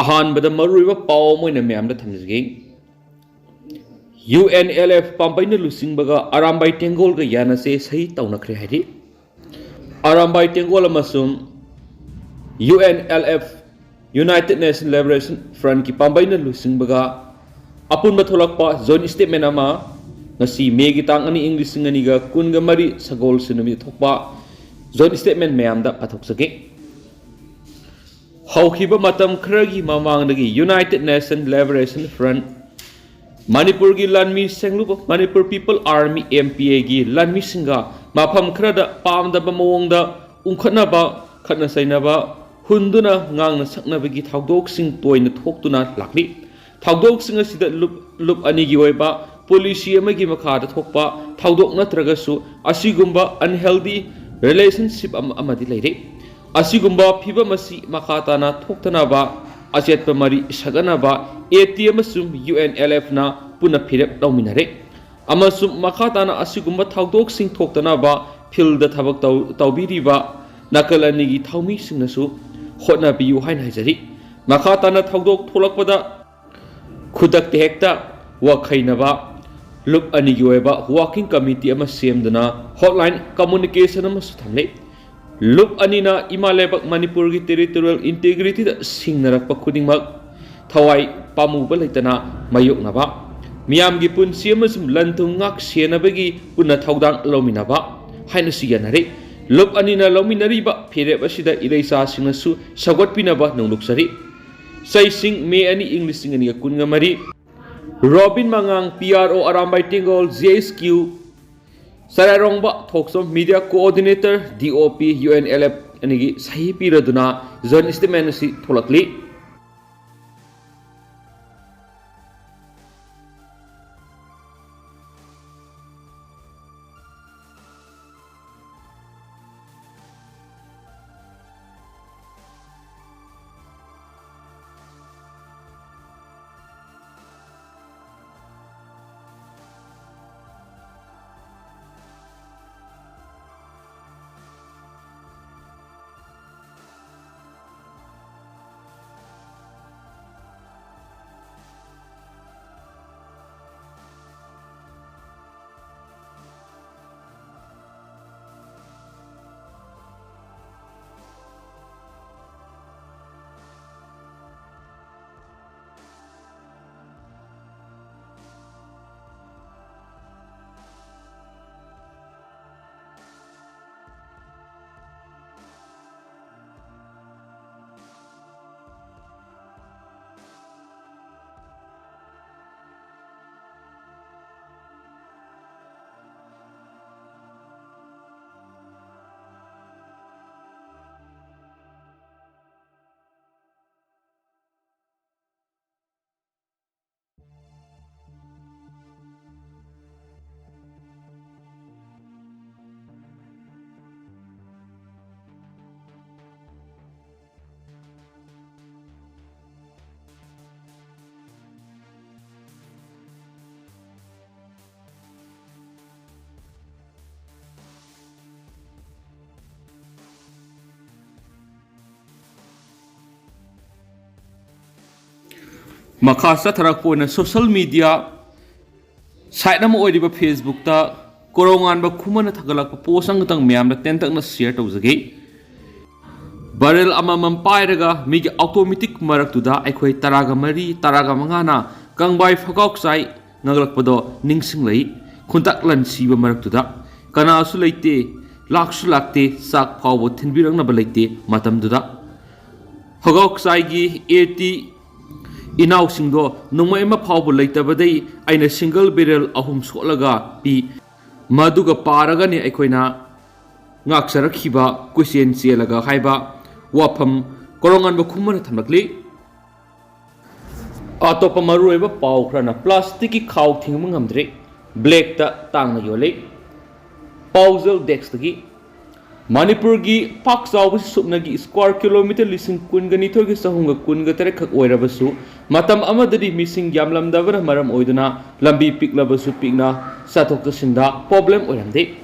ꯑꯍꯥꯟꯕꯗ ꯃꯔꯨꯑꯣꯏꯕ ꯄꯥꯎ ꯑꯃ ꯑꯣꯏꯅ ꯃꯌꯥꯝꯗ ꯊꯝꯖꯒꯦ꯫ UNLF pambeina luchingba arambai tengol ga Yana se sahi tounakhre hari. Arambai tengol amasung UNLF United Nations Liberation Front ki pambeina luchingba apun batholakpa joint statement ama ngasi megi tang ani English ngani ga kun ga mari sagol sinumi thokpa joint statement mayam da pathokjage. Haukiba matam khragi mamangdagi United Nations Liberation Front Manipur gi lanmi senglup Manipur People Army MPA gi lanmi singa mafam khrada pamdaba mawongda ungkhatnaba khatna sainaba hunduna ngangna saknabagi thaudok sing toina thoktuna lakli thaudok sing asida lup ani gi oiba policy amagi makhada thokpa thaudok natragasu asigumba unhealthy relationship amadi leire asigumba phiba masi makhatana thoktanaba achetpa mari saganaba ATM sum UNLF na puna phirep tauminare amasum makhatana asigumba thaudok sing thoktanaba field da thabak taubiriba nakalani gi thaumi singnasu hotna biu hain haijari makhatana thaudok tholakpada khudak te hekta wa khainaba lup ani gi oiba working committee ama semdana hotline communication ama suthamle lup anina imalebak Manipur gi territorial integrity da singnarakpa khudingmak thawai pamuba leitana mayoknaba miyam gi punsi amasum lanthung ngak senabagi punna thaudang lominaba haina siyanare lup anina lominariba phireb asida ileisa singnasu sagotpinaba nongluksari saising me ani English singani ga kunga mari Robin Mangang PRO Arambai Tengol JSQ Sararongba Thoksom Media Coordinator DOP UNLF anigi sahi piraduna zone statement si tholakli Makasa tharakpona social media site nama oidiba Facebook ta Korounganba khumana thagalakpa post angtang miyamda tentakna share tawjage barrel amamam pairaga migi automatic maraktuda aikhoi taraga mari taraga mangana kangbai phakauk sai ngaglakpado ningsinglei khuntak lan siba maraktuda kana su leite laksu lakte sak phawbo thinbirangna ba leite matamduda phakauk sai gi 80 Inaw singdo nungmay mapawbo leitabadai aina single barrel ahum solaga pi maduga paraga ni aikoina ngaksarakhiba question chelaga haiba wafam Korounganba khumana thamlakli atopa maruiba paw khrana plastic ki khaw thingma ngamdre black ta tangna yole pawzel dex tagi Manipur gi pak saw subnagi square kilometer lising kungani thogi sahunga kunga tere khak oirabasu matam amadadi missing yamlamdabara maram oiduna lambi piklabasu pikna sathok sinda problem oiramde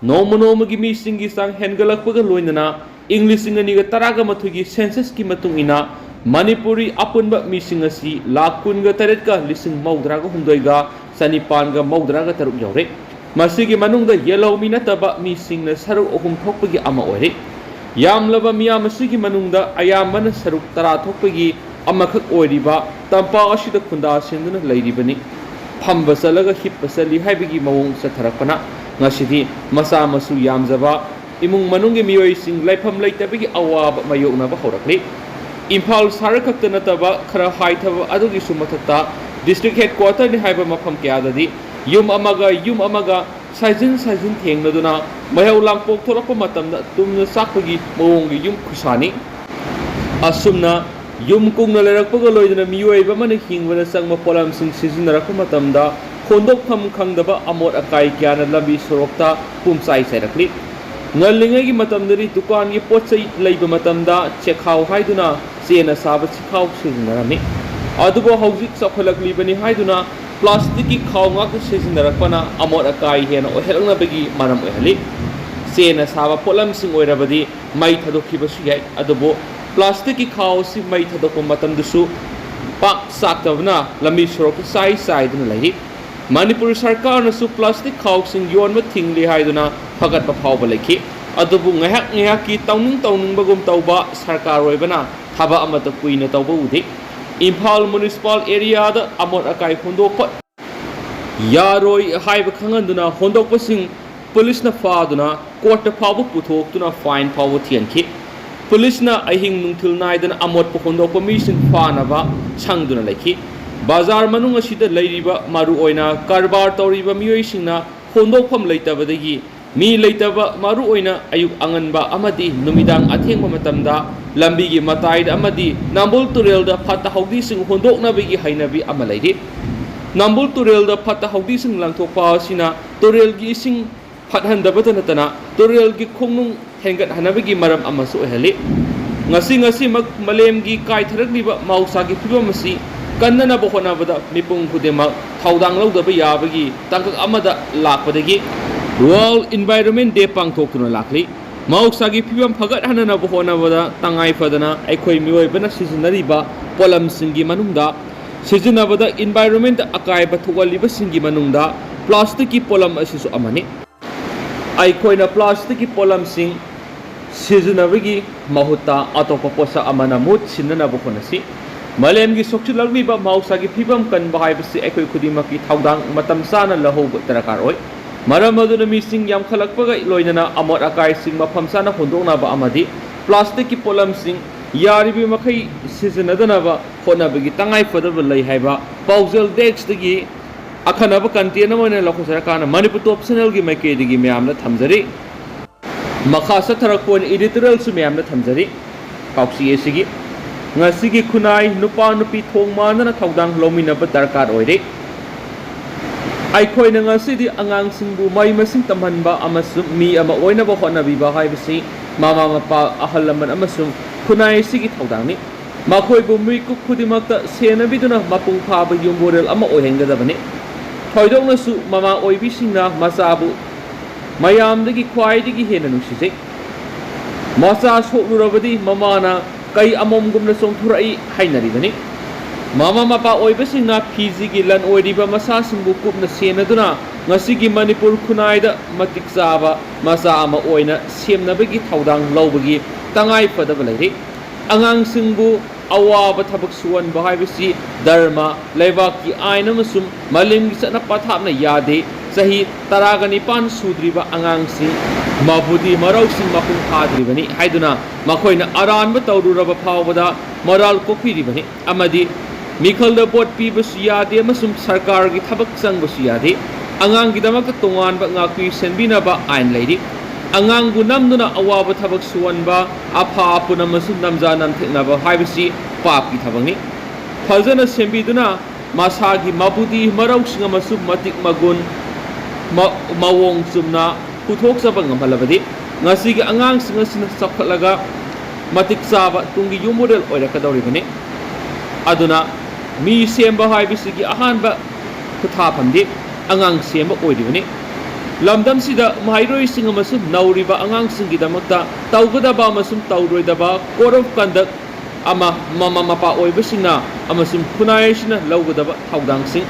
nomo gi missing gi sang hengalakpaga loinana English ngani ga taraga mathugi census ki matungina Manipuri apunba mising asi lakh kunga taretka lising maudraga hundoiga sanipanga maudraga taruk yaure. Masigi manungda yellow minataba mising na saruk ohum thokpagi ama oire. Yamlaba miyam asigi manungda ayamana saruk tara thokpagi amakak oiriba tampa asida khunda senduna lairibani. Phamba salaga hippa sali haibagi mawong sa tharakpana ngasidi masa masu yamjaba imung manunggi miyoi sing laifam laitabagi awaba mayoknaba horakli. Impal sarakakta nataba khara haithaba adugi sumathakta district headquarter ni haiba mafam kyadadi yum amaga saijin thengnaduna mayau langpok thorapa matamda tumna sakpagi mawonggi yum khusani asumna yum kungna lerakpaga loidana miyoiba mani hingwana sangma polam sing sizinaraka matamda khondok tham khangdaba amot akai kyana lambi sorokta pumsai sairakli ngalingagi matamdari dukan gi pochai leiba matamda chekhaw haiduna chena saba chikhaw sizinarami adubo hauzik sakhalakli bani haiduna plastic ki khaw ngak sizinarapana amot akai hena ohelangna bagi maram ohali chena saba polam sing oirabadi mai thadokhibasu yai adubo plastic ki khaw si mai thadok matamdusu pak saktabna lami sorok sai duna lai Manipur Sarkar nasu plastic khaw sing yon ma thingli haiduna phagat pa phawba lekhi adubu ngahak ki tawning bagum tawba sarkar roibana thaba amata kuina tawba udhi Imphal municipal area da amot akai hondokpa yaroi haiba khanganduna hondokpa sing police na faduna court phawba puthokuna fine phawba thianki police na ahing nungthil naidana amot pa hondokpa mi sing fanaba sangduna lekhi Bazar manung asida leiriba maru oina karbar tauriba miyoi singna hondokpham leitabadagi mi leitaba maru oina ayuk anganba amadi numidang athengba matamda lambi gi mataida amadi nambul turel da phata haudi sing hondokna bigi hainabi amalairi nambul turel da phata haudi sing langthokpa sina turel gi sing phathandabata natana turel gi khongnung hengat hanabigi maram amasu ehali ngasi mak malem gi kai tharakliba mausa gi phibam asi Kanna bohona bada mipung kudema thaudang laudaba yabagi tangkak amada lakpadagi World Environment Day pangthokuna lakli mausagi phibam phagat hanana bohona bada tangai fadana aikhoi mioi bana sizinariba polam singi manungda sizinabada environment akai bathugaliba singi manungda plastic ki polam asisu amani aikhoina plastic ki polam sing sizinabagi mahuta atopa posa amana mut sinana bohonasi Malem gi sokchilagbi ba mausa gi phibam kan bahai basi ekoi khudima ki thaudang matam sana laho tarakar oi maram aduna mising yam khalakpaga loinana amot akai sing mafam sana hondokna ba amadi plastic ki polam sing yaribi makhai sizinadana ba khona bagi tangai fadaba lai haiba pausel dex dagi akhana ba container moina lakhosara kana manipur top channel gi maike digi myamna thamjari makha satharakon editorial su myamna thamjari pausi esigi ngasigi kunai nupa nupi thongmanana thaudang lominaba darkar oire aikhoina ngasidi angang singbu mai masing tamhanba amasum mi ama oinaba honabiba haibasi mama mapa ahalaman amasum kunai sigi thaudangni makhoibu mi kukhudimakta senabiduna mapung phaba yumborel ama ohengadabani thoidongnasu mama oibisingna masabu mayamdagi khwaidagi hena nusise masa soklurabadi mamana Kai amom gumna song thurai hainari bani mama mapa oibasingna phiji gi lan oiriba masa singbu kupna senaduna ngasigi manipur khunai da matik chaba masa ama oina semnabagi thaudang lawbagi tangai fadaba lairi angang singbu awaba thabak suwan bahaibasi dharma leibak ki aina masum malim gi chana pathapna yade sahi taragani pan sudriba angang sing mabudi marau sing mapung khadribani haiduna makhoina aranba tawruraba phawbada moral kopiribani amadi mikhalda bot pibasu yade amasum sarkar gi thabak changbasu yade angang gi damak tongan ba ngakui senbina ba ain leiri angang bu namduna awaba thabak suwanba apha apuna masum namja nam thekna ba haibasi pap gi thabangni phajana sembiduna masagi mabudi marau sing amasum matik magun mawong sumna puthok sa bangamhalabadi ngasigi angang singasina sakhalaga matik saba tungi yumodel oira kadawri bani aduna mi semba haibisigi ahanba kutha phamdi angang semba oiri bani lamdam sida mahairoi sing amasum nauriba angang singi damakta tawgadaba amasum tawroidaba code of conduct mama mapa oibasingna amasum khunai lawgadaba thawdangsing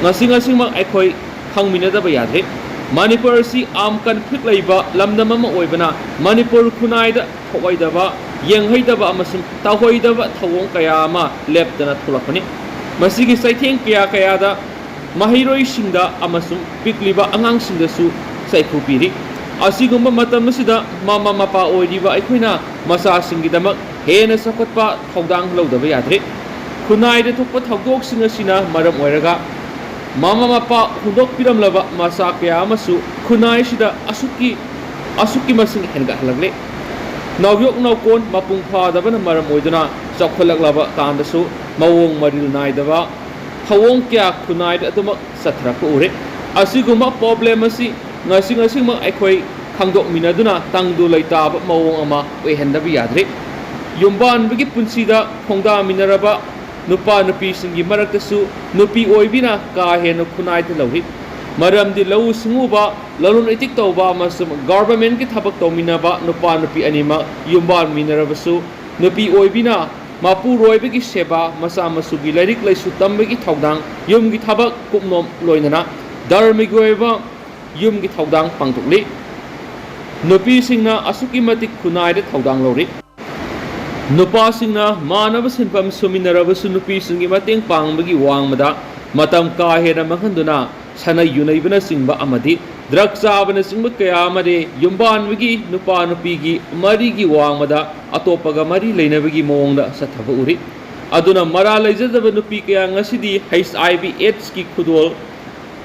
ngasing aikhoi khangminadaba yadre Manipur si am conflict laiba lamdam ama oibana Manipur khunai da thowaidaba yenghaidaba amasum tawhoidaba thawong kaya ama leptana thulakani masigi saitheng kaya da mahiroi singda amasum pikliba angang singdasu saipu piri asigumba matam sida mama mapa oidiba aikoina masa singidamak hena sakotpa thawdang lawdaba yadre khunai da thokpa thawdok sing asina maram oiraga mama mapa hundok piramlaba masa kaya amasu khunai sida asuki masing henga halagle nawyok nawkon mapung phadabana maram oiduna chakholaklaba kandasu mawong maril naidaba thawong kya khunai da atuma sathra ko ure asiguma problem asi ngasing ma aikhoi khangdok minaduna tangdu laitaba mawong ama oihendabi yadre yumban bigi punsida khongda minaraba nupa nupi singi maraktasu nupi oibina ka hena khunai ta lawri maramdi law singuba lalun itik tawba masum government ki thabak tawminaba nupa nupi anima yumban minarabasu nupi oibina mapu roibegi seba masa masugi lairik laisu tambegi thawdang yumgi thabak kupnom loinana dharmigi oiba yumgi thawdang pangtukli nupi singna asuki matik khunai da thawdang lawri nupa singna manaba sinpam suminarabasu nupi singi mateng pangbagi wangmada matam ka hena manghanduna sana yunaibana singba amadi drug chabana singba kaya amade yumbanbagi nupa nupigi marigi wangmada atopaga mari leinabagi mawongda sathaba uri aduna mara leijadaba nupi kaya ngasidi HIV AIDS ki khudol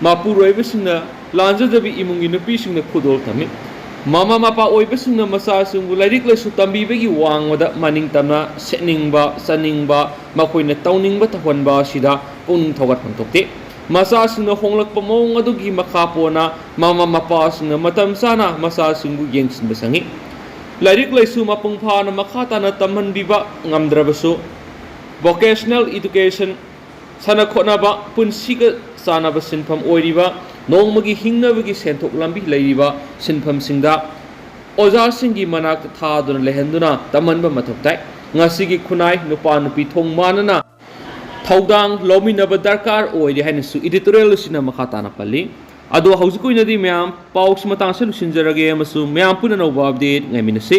mapuroibasingna lanjadabi imungi nupi singna khudol thami mama mapa oibasingna masa singbu lairik laisu tambibagi wangmada maning tamna setningba saningba makoina tawningba tahwanba sida puning thogat pangtokte masa singna honglakpa mawong adugi makapona mama mapa singna matam sana masa singbu yengsinba sangi lairik laisu mapung phana makhatana tamhanbiba ngamdrabasu vocational education sana khonaba punsiga sanaba sinpham oiriba nongmagi hingnabagi senthok lambi leiriba sinpham singda oja singi manak thaduna lehenduna tamanba mathoktai ngasigi khunai nupa nupi thongmanana thawdang lominaba darkar oidi hainasu editorial sina makhatana palli ado haujukoinadi myam paus matang se lusinjarage amasu myam puna nova update ngaiminase